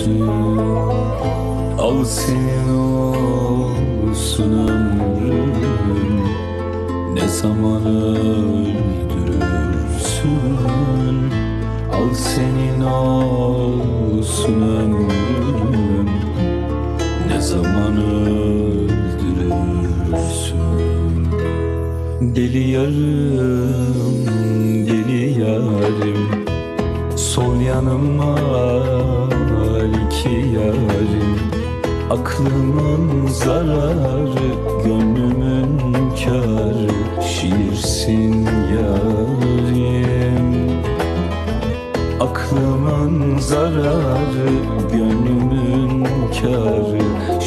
Al senin olsun ömrüm, ne zaman öldürürsün. Al senin olsun ömrüm, ne zaman öldürürsün. Deli yarım, deli yarim, sol yanıma iki yarim. Aklımın zararı, gönlümün kârı, şiirsin yarim. Aklımın zararı, gönlümün kârı,